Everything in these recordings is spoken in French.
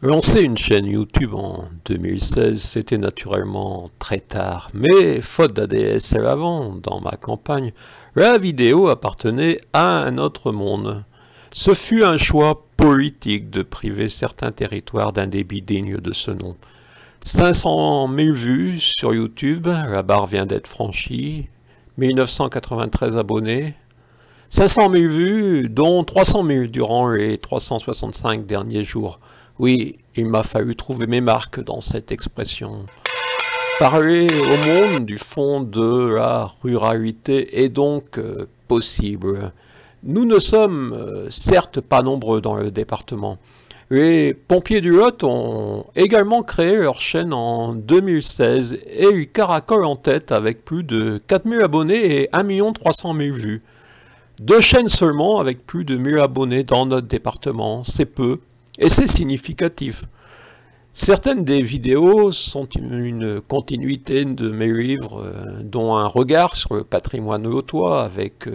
Lancer une chaîne YouTube en 2016, c'était naturellement très tard, mais faute d'ADSL avant, dans ma campagne, la vidéo appartenait à un autre monde. Ce fut un choix politique de priver certains territoires d'un débit digne de ce nom. 500 000 vues sur YouTube, la barre vient d'être franchie, 1993 abonnés, 500 000 vues, dont 300 000 durant les 365 derniers jours. Oui, il m'a fallu trouver mes marques dans cette expression. Parler au monde du fond de la ruralité est donc possible. Nous ne sommes certes pas nombreux dans le département. Les pompiers du Lot ont également créé leur chaîne en 2016 et ils caracolent en tête avec plus de 4000 abonnés et 1 300 000 vues. 2 chaînes seulement avec plus de 1000 abonnés dans notre département, c'est peu et c'est significatif. Certaines des vidéos sont une continuité de mes livres, dont un regard sur le patrimoine lotois avec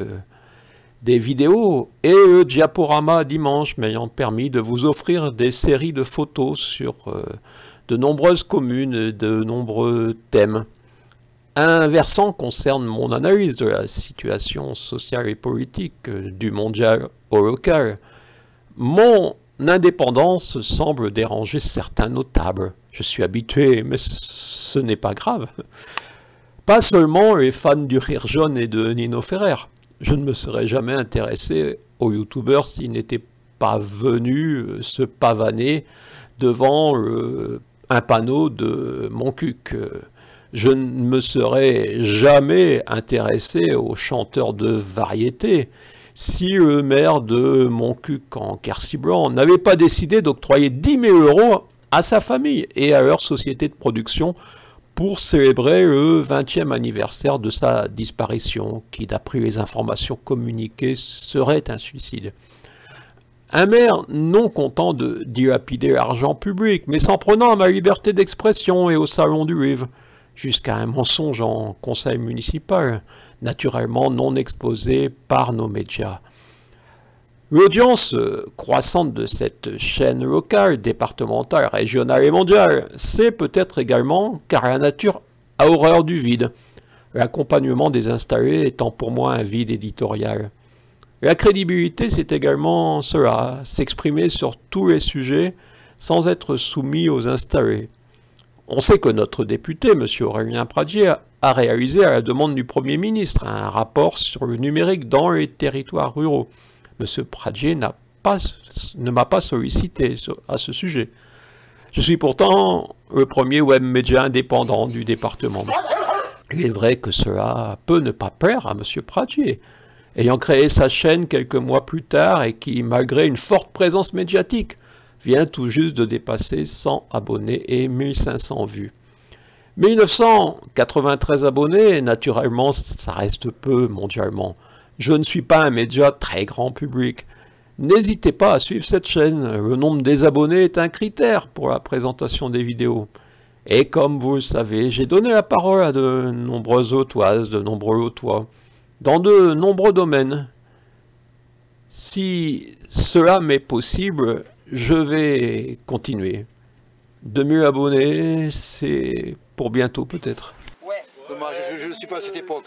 des vidéos et le diaporama dimanche m'ayant permis de vous offrir des séries de photos sur de nombreuses communes, de nombreux thèmes. Un versant concerne mon analyse de la situation sociale et politique du mondial au local. Mon indépendance semble déranger certains notables. Je suis habitué, mais ce n'est pas grave. Pas seulement les fans du Rire Jaune et de Nino Ferrer. Je ne me serais jamais intéressé aux youtubeurs s'ils n'étaient pas venus se pavaner devant un panneau de Montcuq. Je ne me serais jamais intéressé aux chanteurs de variété si le maire de Montcuq en Quercy-Blanc n'avait pas décidé d'octroyer 10 000 € à sa famille et à leur société de production pour célébrer le 20e anniversaire de sa disparition, qui, d'après les informations communiquées, serait un suicide. Un maire non content de dilapider l'argent public, mais s'en prenant à ma liberté d'expression et au salon du livre, jusqu'à un mensonge en conseil municipal, naturellement non exposé par nos médias. L'audience croissante de cette chaîne locale, départementale, régionale et mondiale, c'est peut-être également car la nature a horreur du vide, l'accompagnement des installés étant pour moi un vide éditorial. La crédibilité, c'est également cela, s'exprimer sur tous les sujets sans être soumis aux installés. On sait que notre député, M. Aurélien Pradier, a réalisé à la demande du Premier ministre un rapport sur le numérique dans les territoires ruraux. M. Pradier ne m'a pas sollicité à ce sujet. Je suis pourtant le premier web média indépendant du département. Il est vrai que cela peut ne pas plaire à M. Pradier, ayant créé sa chaîne quelques mois plus tard et qui, malgré une forte présence médiatique, vient tout juste de dépasser 100 abonnés et 1500 vues. 1993 abonnés, naturellement, ça reste peu mondialement. Je ne suis pas un média très grand public. N'hésitez pas à suivre cette chaîne, le nombre des abonnés est un critère pour la présentation des vidéos. Et comme vous le savez, j'ai donné la parole à de nombreuses Lotoises, de nombreux Lotois, dans de nombreux domaines. Si cela m'est possible, je vais continuer. 2000 abonnés, c'est pour bientôt peut-être. Ouais. Dommage, je ne suis pas à cette époque.